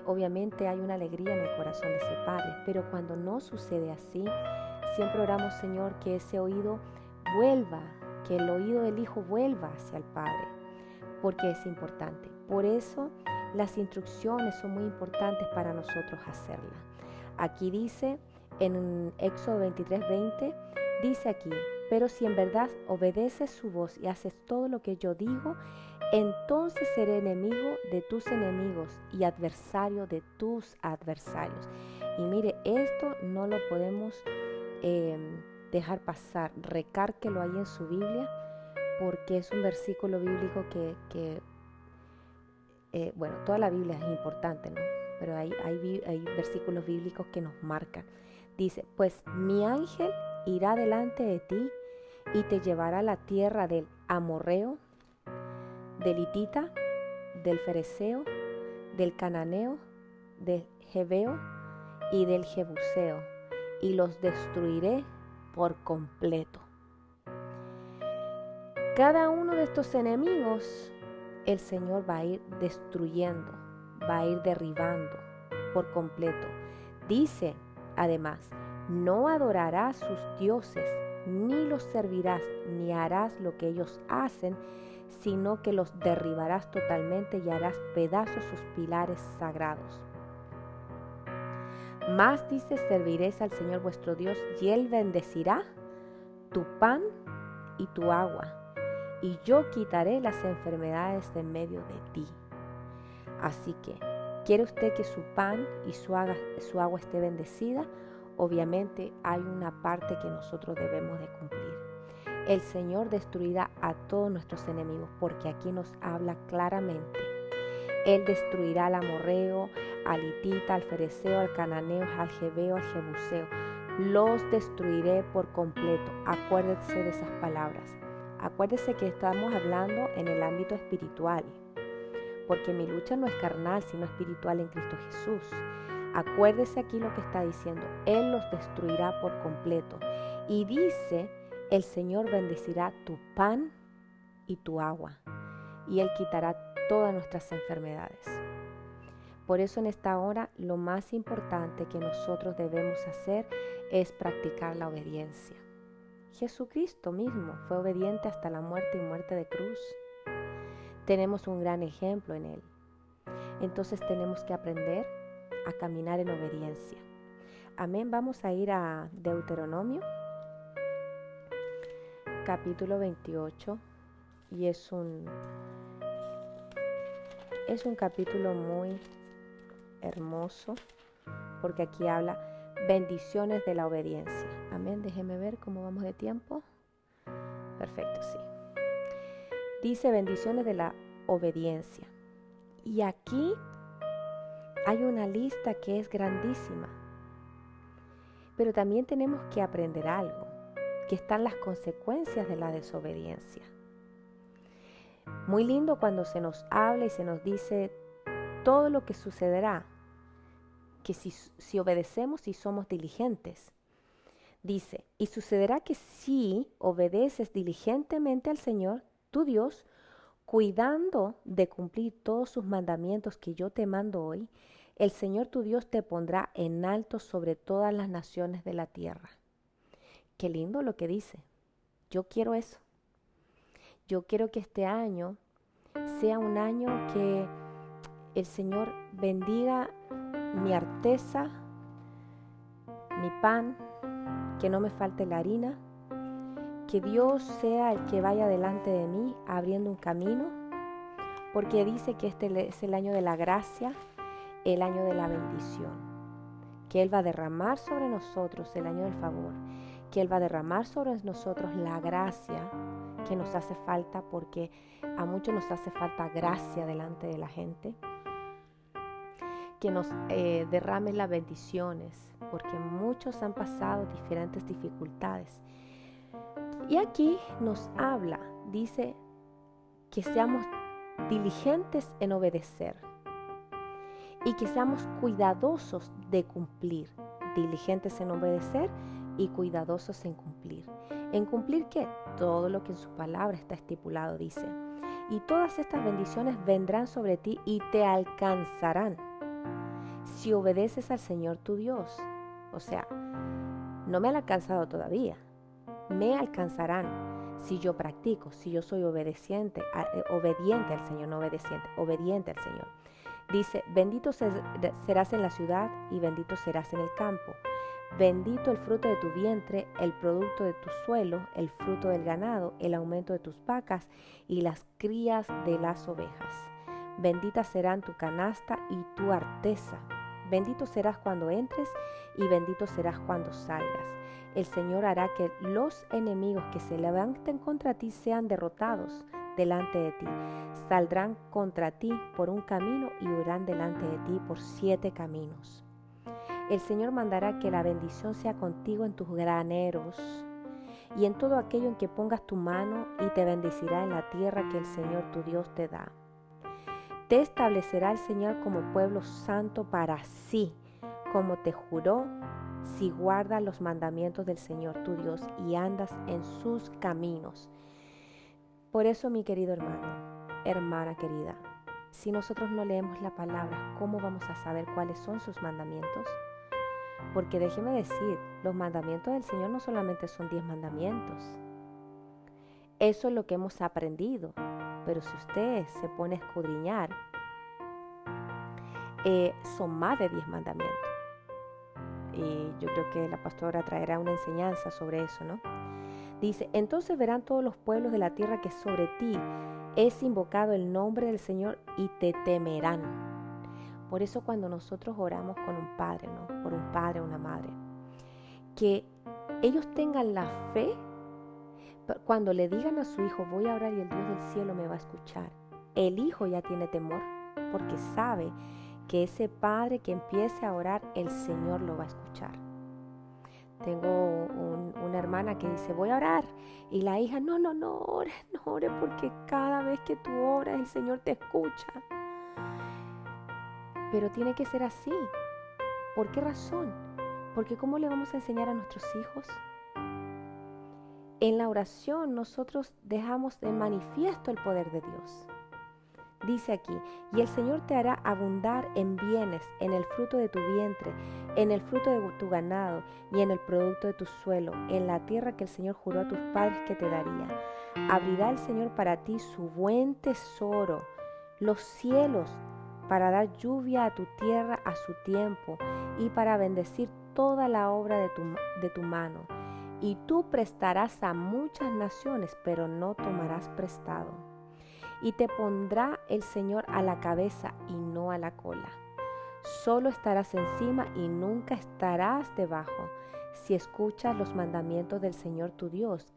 Obviamente hay una alegría en el corazón de ese padre. Pero cuando no sucede así, siempre oramos, Señor, que ese oído vuelva, que el oído del hijo vuelva hacia el Padre, porque es importante. Por eso las instrucciones son muy importantes para nosotros hacerlas. Aquí dice, en Éxodo 23:20, dice aquí, pero si en verdad obedeces su voz y haces todo lo que yo digo, entonces seré enemigo de tus enemigos y adversario de tus adversarios. Y mire, esto no lo podemos dejar pasar. Recárquelo ahí en su Biblia, porque es un versículo bíblico que bueno, toda la Biblia es importante, ¿no? Pero hay versículos bíblicos que nos marcan. Dice, pues mi ángel irá delante de ti y te llevará a la tierra del amorreo, del hitita, del fereceo, del cananeo, del jebeo y del jebuseo, y los destruiré por completo. Cada uno de estos enemigos el Señor va a ir destruyendo, va a ir derribando por completo. Dice, además, no adorarás sus dioses, ni los servirás, ni harás lo que ellos hacen, sino que los derribarás totalmente y harás pedazos sus pilares sagrados. Más dice, serviréis al Señor vuestro Dios, y Él bendecirá tu pan y tu agua, y yo quitaré las enfermedades de en medio de ti. Así que, ¿quiere usted que su pan y su agua esté bendecida? Obviamente hay una parte que nosotros debemos de cumplir. El Señor destruirá a todos nuestros enemigos, porque aquí nos habla claramente. Él destruirá al amorreo, al hitita, al fereceo, al cananeo, al jebeo, al jebuseo. Los destruiré por completo. Acuérdese de esas palabras. Acuérdese que estamos hablando en el ámbito espiritual, porque mi lucha no es carnal, sino espiritual en Cristo Jesús. Acuérdese aquí lo que está diciendo. Él los destruirá por completo. Y dice, el Señor bendecirá tu pan y tu agua, y Él quitará todas nuestras enfermedades. Por eso en esta hora lo más importante que nosotros debemos hacer es practicar la obediencia. Jesucristo mismo fue obediente hasta la muerte y muerte de cruz. Tenemos un gran ejemplo en Él. Entonces tenemos que aprender a caminar en obediencia. Amén. Vamos a ir a Deuteronomio, capítulo 28, y es un capítulo muy hermoso, porque aquí habla bendiciones de la obediencia. Amén. Déjeme ver cómo vamos de tiempo. Perfecto, sí. Dice bendiciones de la obediencia. Y aquí hay una lista que es grandísima. Pero también tenemos que aprender algo, que están las consecuencias de la desobediencia. Muy lindo cuando se nos habla y se nos dice todo lo que sucederá, que si obedecemos y somos diligentes. Dice, y sucederá que si obedeces diligentemente al Señor, tu Dios, cuidando de cumplir todos sus mandamientos que yo te mando hoy, el Señor tu Dios te pondrá en alto sobre todas las naciones de la tierra. Qué lindo lo que dice. Yo quiero eso. Yo quiero que este año sea un año que el Señor bendiga mi arteza, mi pan, que no me falte la harina, que Dios sea el que vaya delante de mí abriendo un camino, porque dice que este es el año de la gracia, el año de la bendición, que Él va a derramar sobre nosotros el año del favor, que Él va a derramar sobre nosotros la gracia que nos hace falta, porque a muchos nos hace falta gracia delante de la gente, que nos derrame las bendiciones, porque muchos han pasado diferentes dificultades. Y aquí nos habla, dice que seamos diligentes en obedecer y que seamos cuidadosos de cumplir, diligentes en obedecer y cuidadosos en cumplir. ¿En cumplir qué? Todo lo que en su palabra está estipulado, dice. Y todas estas bendiciones vendrán sobre ti y te alcanzarán si obedeces al Señor tu Dios. O sea, no me han alcanzado todavía, me alcanzarán si yo practico, si yo soy obediente al Señor, no obedeciente, obediente al Señor. Dice, bendito serás en la ciudad y bendito serás en el campo. Bendito el fruto de tu vientre, el producto de tu suelo, el fruto del ganado, el aumento de tus vacas y las crías de las ovejas. Benditas serán tu canasta y tu arteza. Bendito serás cuando entres y bendito serás cuando salgas. El Señor hará que los enemigos que se levanten contra ti sean derrotados delante de ti. Saldrán contra ti por un camino y huirán delante de ti por 7 caminos. El Señor mandará que la bendición sea contigo en tus graneros y en todo aquello en que pongas tu mano, y te bendecirá en la tierra que el Señor tu Dios te da. Te establecerá el Señor como pueblo santo para sí, como te juró, si guardas los mandamientos del Señor tu Dios y andas en sus caminos. Por eso, mi querido hermano, hermana querida, si nosotros no leemos la palabra, ¿cómo vamos a saber cuáles son sus mandamientos? Porque déjeme decir, los mandamientos del Señor no solamente son 10 mandamientos. Eso es lo que hemos aprendido. Pero si usted se pone a escudriñar, son más de 10 mandamientos. Y yo creo que la pastora traerá una enseñanza sobre eso, ¿no? Dice, entonces verán todos los pueblos de la tierra que sobre ti es invocado el nombre del Señor y te temerán. Por eso cuando nosotros oramos con un padre, ¿no? Por un padre o una madre, que ellos tengan la fe, cuando le digan a su hijo, voy a orar y el Dios del cielo me va a escuchar. El hijo ya tiene temor porque sabe que ese padre que empiece a orar, el Señor lo va a escuchar. Tengo una hermana que dice, voy a orar. Y la hija, no ores porque cada vez que tú oras, el Señor te escucha. Pero tiene que ser así. ¿Por qué razón? Porque ¿cómo le vamos a enseñar a nuestros hijos? En la oración nosotros dejamos de manifiesto el poder de Dios. Dice aquí, y el Señor te hará abundar en bienes, en el fruto de tu vientre, en el fruto de tu ganado y en el producto de tu suelo, en la tierra que el Señor juró a tus padres que te daría. Abrirá el Señor para ti su buen tesoro, los cielos, para dar lluvia a tu tierra a su tiempo y para bendecir toda la obra de tu mano. Y tú prestarás a muchas naciones, pero no tomarás prestado. Y te pondrá el Señor a la cabeza y no a la cola. Solo estarás encima y nunca estarás debajo, si escuchas los mandamientos del Señor tu Dios,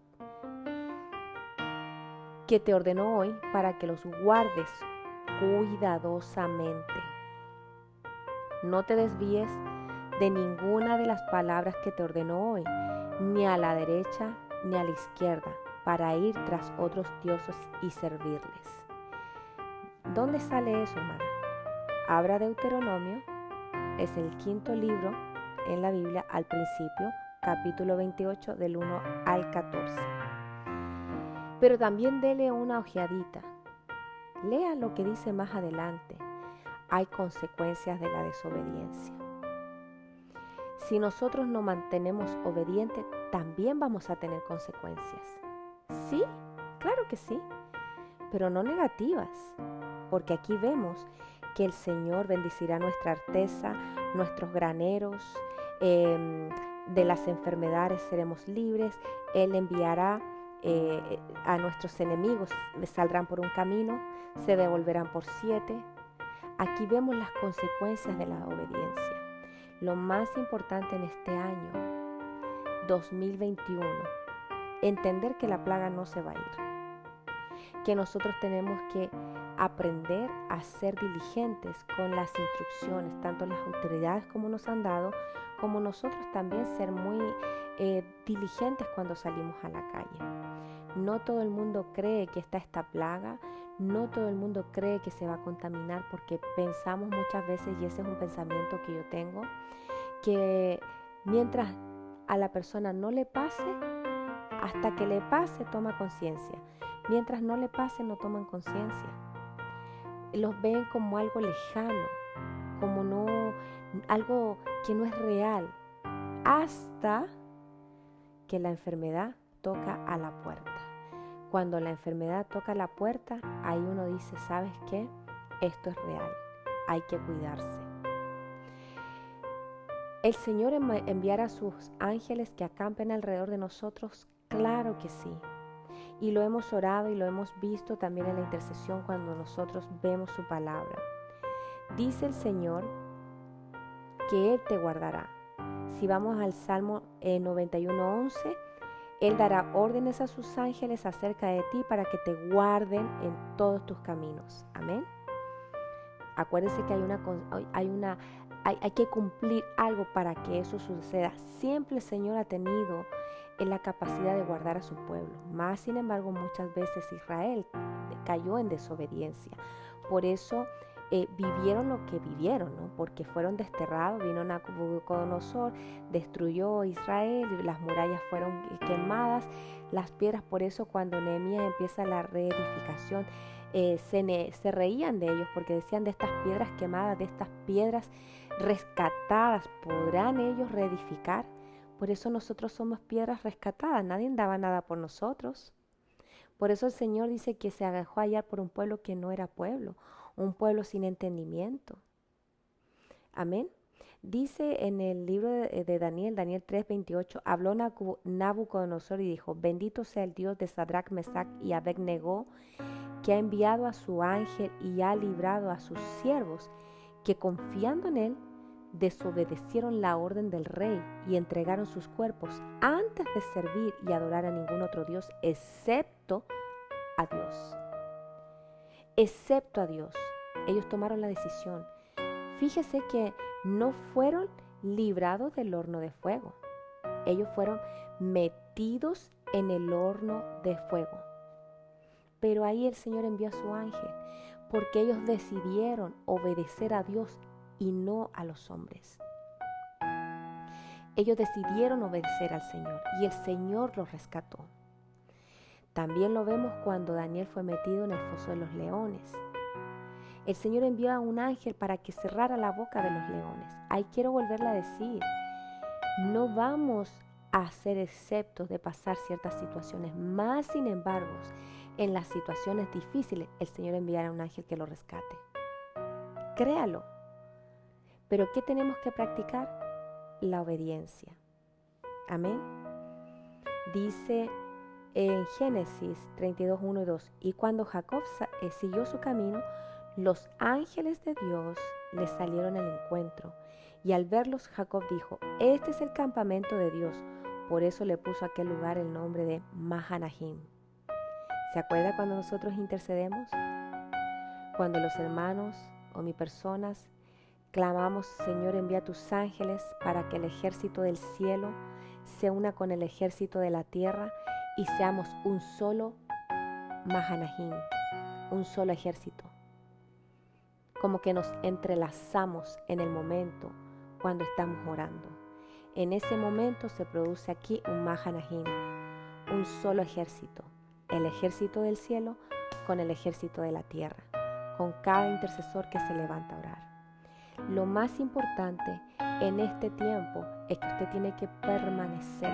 que te ordenó hoy para que los guardes cuidadosamente. No te desvíes de ninguna de las palabras que te ordenó hoy, ni a la derecha ni a la izquierda, para ir tras otros dioses y servirles. ¿Dónde sale eso, hermana? Abra Deuteronomio, es el 5º libro en la Biblia, al principio, capítulo 28, del 1 al 14. Pero también dele una ojeadita. Lea lo que dice más adelante. Hay consecuencias de la desobediencia. Si nosotros nos mantenemos obedientes, también vamos a tener consecuencias. Sí, claro que sí, pero no negativas, porque aquí vemos que el Señor bendecirá nuestra arteza, nuestros graneros, de las enfermedades seremos libres, Él enviará a nuestros enemigos, saldrán por un camino, se devolverán por 7. Aquí vemos las consecuencias de la obediencia. Lo más importante en este año 2021, entender que la plaga no se va a ir, que nosotros tenemos que aprender a ser diligentes con las instrucciones, tanto las autoridades como nos han dado, como nosotros también ser muy diligentes cuando salimos a la calle. No todo el mundo cree que está esta plaga, no todo el mundo cree que se va a contaminar, porque pensamos muchas veces, y ese es un pensamiento que yo tengo, que mientras a la persona no le pase, hasta que le pase toma conciencia. Mientras no le pase no toman conciencia. Los ven como algo lejano, como no, algo que no es real, hasta que la enfermedad toca a la puerta. Cuando la enfermedad toca la puerta, ahí uno dice, ¿sabes qué? Esto es real, hay que cuidarse. ¿El Señor enviará a sus ángeles que acampen alrededor de nosotros? Claro que sí. Y lo hemos orado y lo hemos visto también en la intercesión cuando nosotros vemos su palabra. Dice el Señor que Él te guardará. Si vamos al Salmo 91:11, Él dará órdenes a sus ángeles acerca de ti para que te guarden en todos tus caminos. Amén. Acuérdese que hay que cumplir algo para que eso suceda. Siempre el Señor ha tenido la capacidad de guardar a su pueblo. Más sin embargo, muchas veces Israel cayó en desobediencia. Por eso vivieron lo que vivieron, ¿no? Porque fueron desterrados, vino Nabucodonosor, destruyó Israel y las murallas fueron quemadas, las piedras. Por eso cuando Nehemías empieza la reedificación, se reían de ellos porque decían: de estas piedras quemadas, de estas piedras rescatadas, ¿podrán ellos reedificar? Por eso nosotros somos piedras rescatadas, nadie daba nada por nosotros. Por eso el Señor dice que se dejó hallar por un pueblo que no era pueblo, un pueblo sin entendimiento. Amén. Dice en el libro de Daniel, Daniel 3:28, habló Nabucodonosor y dijo: bendito sea el Dios de Sadrach, Mesach y Abed-Nego, que ha enviado a su ángel y ha librado a sus siervos, que confiando en él, desobedecieron la orden del rey y entregaron sus cuerpos antes de servir y adorar a ningún otro Dios excepto a Dios. Excepto a Dios. Ellos tomaron la decisión. Fíjese que no fueron librados del horno de fuego. Ellos fueron metidos en el horno de fuego. Pero ahí el Señor envió a su ángel, porque ellos decidieron obedecer a Dios y no a los hombres. Ellos decidieron obedecer al Señor y el Señor los rescató. También lo vemos cuando Daniel fue metido en el foso de los leones. El Señor envió a un ángel para que cerrara la boca de los leones. Ahí quiero volverle a decir, no vamos a ser exceptos de pasar ciertas situaciones, más sin embargo, en las situaciones difíciles, el Señor enviará a un ángel que lo rescate. Créalo. Pero ¿qué tenemos que practicar? La obediencia. Amén. Dice en Génesis 32, 1 y 2, y cuando Jacob siguió su camino, los ángeles de Dios le salieron al encuentro, y al verlos Jacob dijo: este es el campamento de Dios. Por eso le puso a aquel lugar el nombre de Mahanahim. ¿Se acuerda cuando nosotros intercedemos? Cuando los hermanos o mis personas clamamos: Señor, envía tus ángeles para que el ejército del cielo se una con el ejército de la tierra y seamos un solo Mahanahim, un solo ejército. Como que nos entrelazamos en el momento cuando estamos orando. En ese momento se produce aquí un Mahanahim, un solo ejército, el ejército del cielo con el ejército de la tierra, con cada intercesor que se levanta a orar. Lo más importante en este tiempo es que usted tiene que permanecer.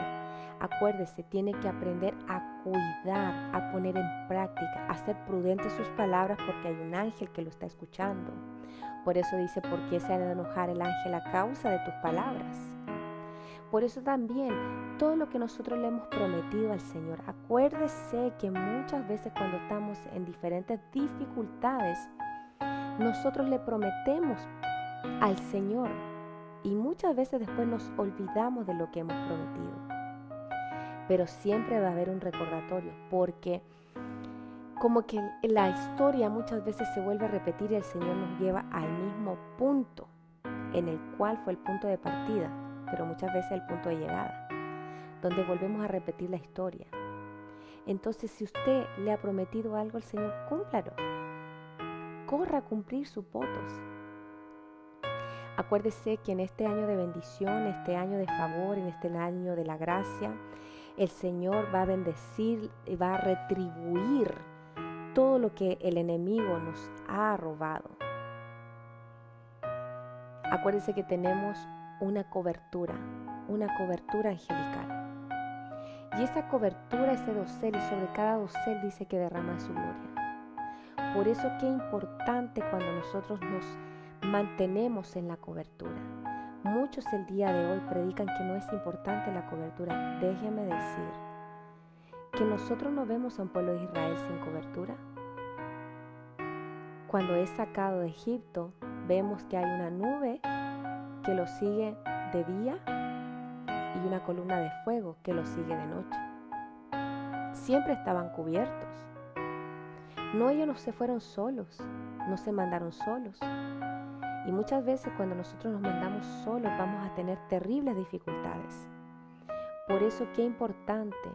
Acuérdese, tiene que aprender a cuidar, a poner en práctica, a ser prudente sus palabras, porque hay un ángel que lo está escuchando. Por eso dice: ¿por qué se ha de enojar el ángel a causa de tus palabras? Por eso también todo lo que nosotros le hemos prometido al Señor, acuérdese que muchas veces cuando estamos en diferentes dificultades, nosotros le prometemos al Señor y muchas veces después nos olvidamos de lo que hemos prometido. Pero siempre va a haber un recordatorio, porque como que la historia muchas veces se vuelve a repetir y el Señor nos lleva al mismo punto en el cual fue el punto de partida, pero muchas veces el punto de llegada, donde volvemos a repetir la historia. Entonces, si usted le ha prometido algo al Señor, cúmplalo. Corra a cumplir sus votos. Acuérdese que en este año de bendición, este año de favor, en este año de la gracia, el Señor va a bendecir y va a retribuir todo lo que el enemigo nos ha robado. Acuérdese que tenemos una cobertura angelical. Y esa cobertura, ese dosel, y sobre cada dosel dice que derrama su gloria. Por eso qué importante cuando nosotros nos mantenemos en la cobertura. Muchos el día de hoy predican que no es importante la cobertura. Déjeme decir que nosotros no vemos a un pueblo de Israel sin cobertura. Cuando es sacado de Egipto, vemos que hay una nube que lo sigue de día y una columna de fuego que lo sigue de noche. Siempre estaban cubiertos. No, ellos no se fueron solos, no se mandaron solos. Y muchas veces cuando nosotros nos mandamos solos vamos a tener terribles dificultades. Por eso qué importante,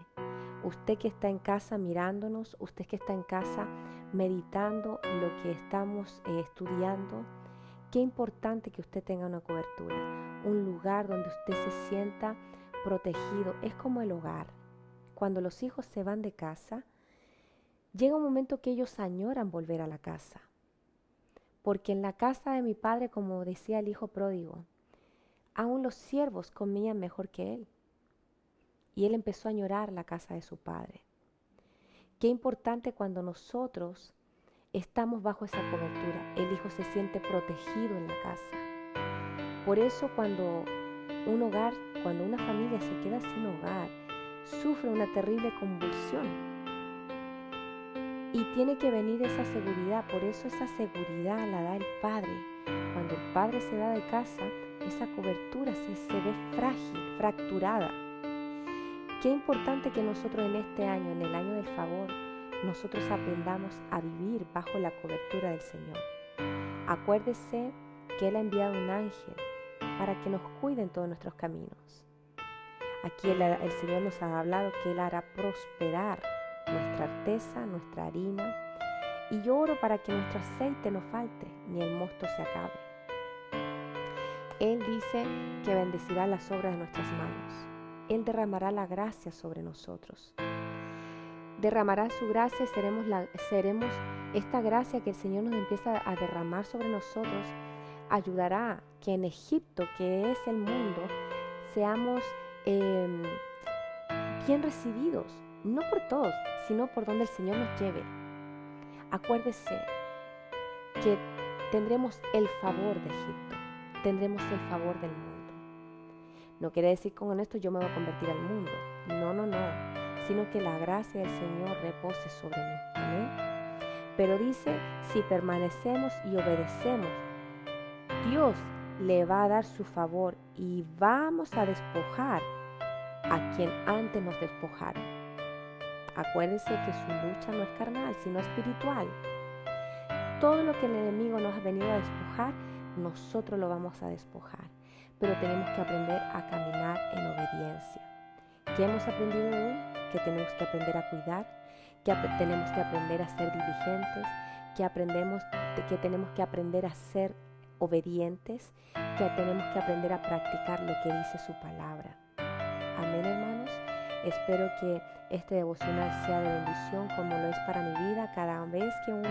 usted que está en casa mirándonos, usted que está en casa meditando lo que estamos estudiando, qué importante que usted tenga una cobertura, un lugar donde usted se sienta protegido. Es como el hogar. Cuando los hijos se van de casa, Llega un momento que ellos añoran volver a la casa, porque en la casa de mi padre, como decía el hijo pródigo, aún los siervos comían mejor que él. Y él empezó a añorar la casa de su padre. Qué importante cuando nosotros estamos bajo esa cobertura. El hijo se siente protegido en la casa. Por eso cuando cuando una familia se queda sin hogar, sufre una terrible convulsión. Y tiene que venir esa seguridad. Por eso esa seguridad la da el padre. Cuando el padre se va de casa, esa cobertura se ve frágil, fracturada. Qué importante que nosotros en este año, en el año del favor, nosotros aprendamos a vivir bajo la cobertura del Señor. Acuérdese que Él ha enviado un ángel para que nos cuide en todos nuestros caminos. Aquí el Señor nos ha hablado que Él hará prosperar nuestra arteza, nuestra harina. Y yo oro para que nuestro aceite no falte, ni el mosto se acabe. Él dice que bendecirá las obras de nuestras manos. Él derramará la gracia sobre nosotros. Derramará su gracia y seremos esta gracia que el Señor nos empieza a derramar sobre nosotros. Ayudará que en Egipto, que es el mundo, seamos bien recibidos. No por todos, sino por donde el Señor nos lleve. Acuérdese que tendremos el favor de Egipto. Tendremos el favor del mundo. No quiere decir con esto yo me voy a convertir al mundo. No. Sino que la gracia del Señor repose sobre mí. Amén. Pero dice, si permanecemos y obedecemos, Dios le va a dar su favor y vamos a despojar a quien antes nos despojaron. Acuérdense que su lucha no es carnal, sino espiritual. Todo lo que el enemigo nos ha venido a despojar, nosotros lo vamos a despojar. Pero tenemos que aprender a caminar en obediencia. ¿Qué hemos aprendido hoy? Que tenemos que aprender a cuidar, que tenemos que aprender a ser diligentes, que tenemos que aprender a ser obedientes, que tenemos que aprender a practicar lo que dice su palabra. Amén, hermanos. Espero que este devocional sea de bendición como lo es para mi vida. Cada vez que uno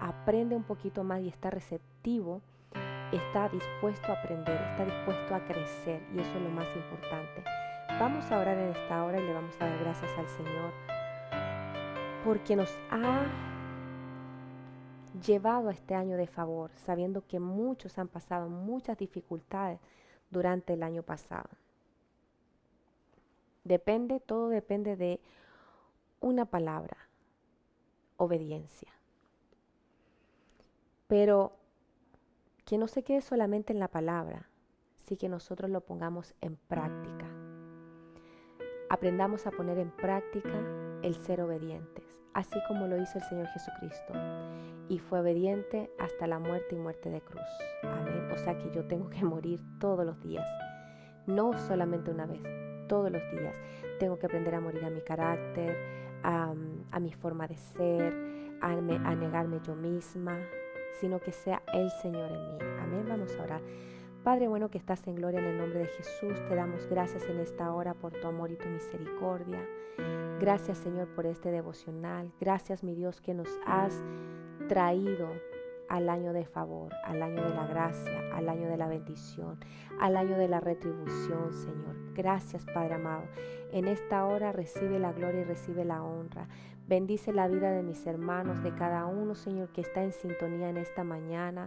aprende un poquito más y está receptivo, está dispuesto a aprender, está dispuesto a crecer, y eso es lo más importante. Vamos a orar en esta hora y le vamos a dar gracias al Señor porque nos ha llevado a este año de favor, sabiendo que muchos han pasado muchas dificultades durante el año pasado. Todo depende de una palabra: obediencia. Pero que no se quede solamente en la palabra, sí que nosotros lo pongamos en práctica. Aprendamos a poner en práctica el ser obedientes, así como lo hizo el Señor Jesucristo, y fue obediente hasta la muerte y muerte de cruz. Amén. O sea que yo tengo que morir todos los días, no solamente una vez, todos los días. Tengo que aprender a morir a mi carácter, a mi forma de ser, a negarme yo misma, sino que sea el Señor en mí. Amén. Vamos a orar. Padre bueno que estás en gloria, en el nombre de Jesús, te damos gracias en esta hora por tu amor y tu misericordia. Gracias, Señor, por este devocional. Gracias, mi Dios, que nos has traído al año de favor, al año de la gracia, al año de la bendición, al año de la retribución, Señor. Gracias, Padre amado. En esta hora recibe la gloria y recibe la honra. Bendice la vida de mis hermanos, de cada uno, Señor, que está en sintonía en esta mañana.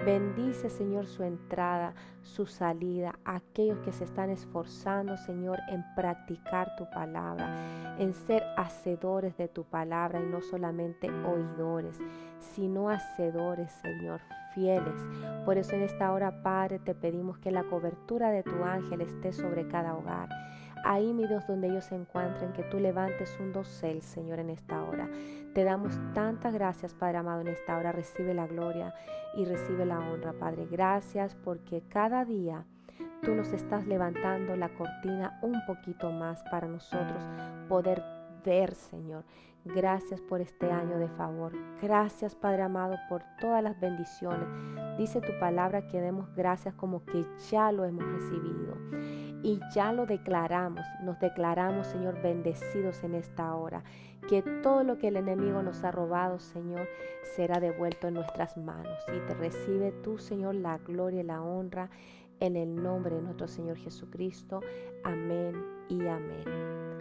Bendice, Señor, su entrada, su salida, aquellos que se están esforzando, Señor, en practicar tu palabra, en ser hacedores de tu palabra y no solamente oidores, sino hacedores, Señor, fieles. Por eso en esta hora, Padre, te pedimos que la cobertura de tu ángel esté sobre cada hogar. Ahí, mi Dios, donde ellos se encuentren, que tú levantes un dosel, Señor, en esta hora. Te damos tantas gracias, Padre amado, en esta hora. Recibe la gloria y recibe la honra, Padre. Gracias porque cada día tú nos estás levantando la cortina un poquito más para nosotros poder ver, Señor. Gracias por este año de favor. Gracias, Padre amado, por todas las bendiciones. Dice tu palabra que demos gracias como que ya lo hemos recibido. Y ya lo declaramos, nos declaramos, Señor, bendecidos en esta hora. Que todo lo que el enemigo nos ha robado, Señor, será devuelto en nuestras manos. Y te recibe tú, Señor, la gloria y la honra en el nombre de nuestro Señor Jesucristo. Amén y amén.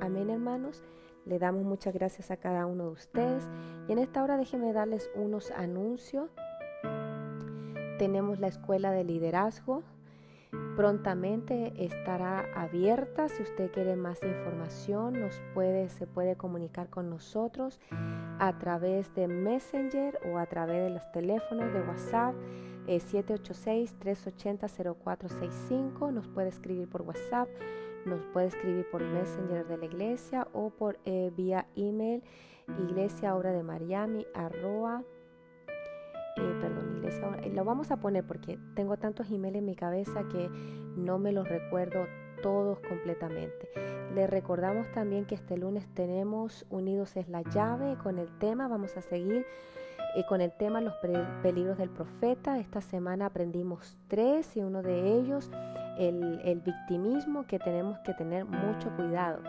Amén, hermanos. Le damos muchas gracias a cada uno de ustedes. Y en esta hora déjenme darles unos anuncios. Tenemos la escuela de liderazgo. Prontamente estará abierta. Si usted quiere más información, se puede comunicar con nosotros a través de Messenger o a través de los teléfonos de WhatsApp 786-380-0465. Nos puede escribir por WhatsApp, nos puede escribir por Messenger de la iglesia o por vía email iglesiaobrademiami iglesia, lo vamos a poner porque tengo tantos emails en mi cabeza que no me los recuerdo todos completamente. Les recordamos también que este lunes tenemos Unidos es la llave con el tema, vamos a seguir con el tema los peligros del profeta. Esta semana aprendimos 3 y uno de ellos el victimismo, que tenemos que tener mucho cuidado.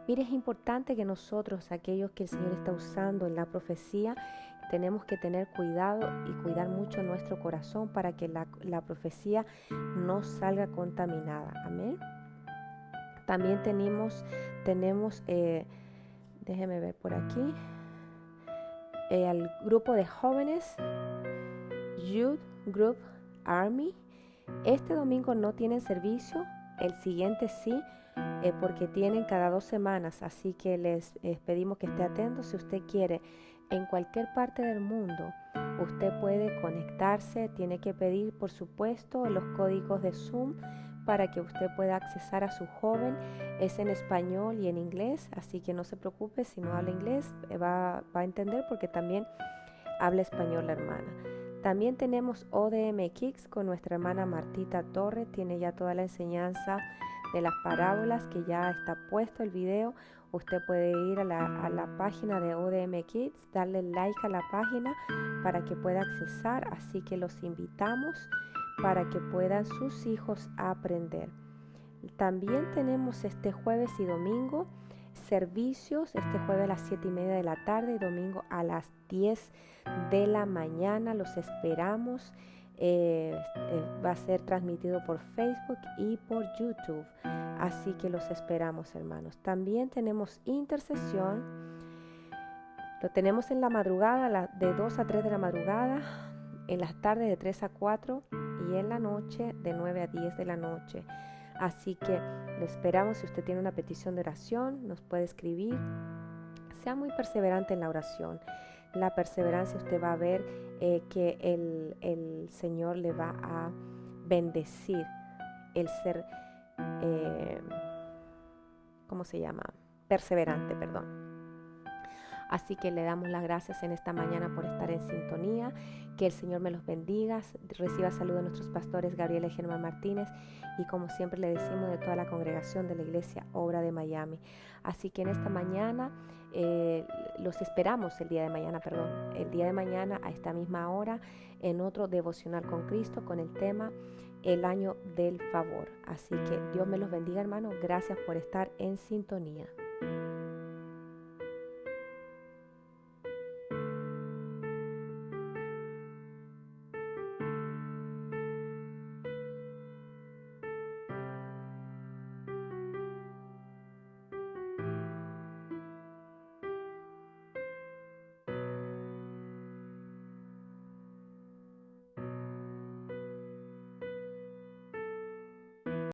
Mire, es importante que nosotros, aquellos que el Señor está usando en la profecía, tenemos que tener cuidado y cuidar mucho nuestro corazón para que la profecía no salga contaminada. Amén. También tenemos déjeme ver por aquí, al grupo de jóvenes, Youth Group Army. Este domingo no tienen servicio, el siguiente sí, porque tienen cada 2 semanas, así que les pedimos que esté atento. Si usted quiere, en cualquier parte del mundo, usted puede conectarse. Tiene que pedir, por supuesto, los códigos de Zoom para que usted pueda accesar a su joven. Es en español y en inglés, así que no se preocupe si no habla inglés, va a entender porque también habla español la hermana. También tenemos ODM Kicks con nuestra hermana Martita Torres. Tiene ya toda la enseñanza de las parábolas, que ya está puesto el video. Usted puede ir a la página de ODM Kids, darle like a la página para que pueda accesar. Así que los invitamos para que puedan sus hijos aprender. También tenemos este jueves y domingo servicios, este jueves a las 7:30 de la tarde y domingo a las 10 de la mañana. Los esperamos. Va a ser transmitido por Facebook y por YouTube, así que los esperamos, hermanos. También tenemos intercesión, lo tenemos en la madrugada de 2 a 3 de la madrugada, en las tardes de 3 a 4 y en la noche de 9 a 10 de la noche. Así que lo esperamos. Si usted tiene una petición de oración, nos puede escribir. Sea muy perseverante en la oración. La perseverancia, usted va a ver que el Señor le va a bendecir el ser, perseverante, perdón. Así que le damos las gracias en esta mañana por estar en sintonía. Que el Señor me los bendiga. Reciba saludos de nuestros pastores Gabriela y Germán Martínez, y como siempre le decimos, de toda la congregación de la Iglesia Obra de Miami. Así que en esta mañana los esperamos el día de mañana a esta misma hora en otro devocional con Cristo con el tema el año del favor. Así que Dios me los bendiga, hermanos. Gracias por estar en sintonía.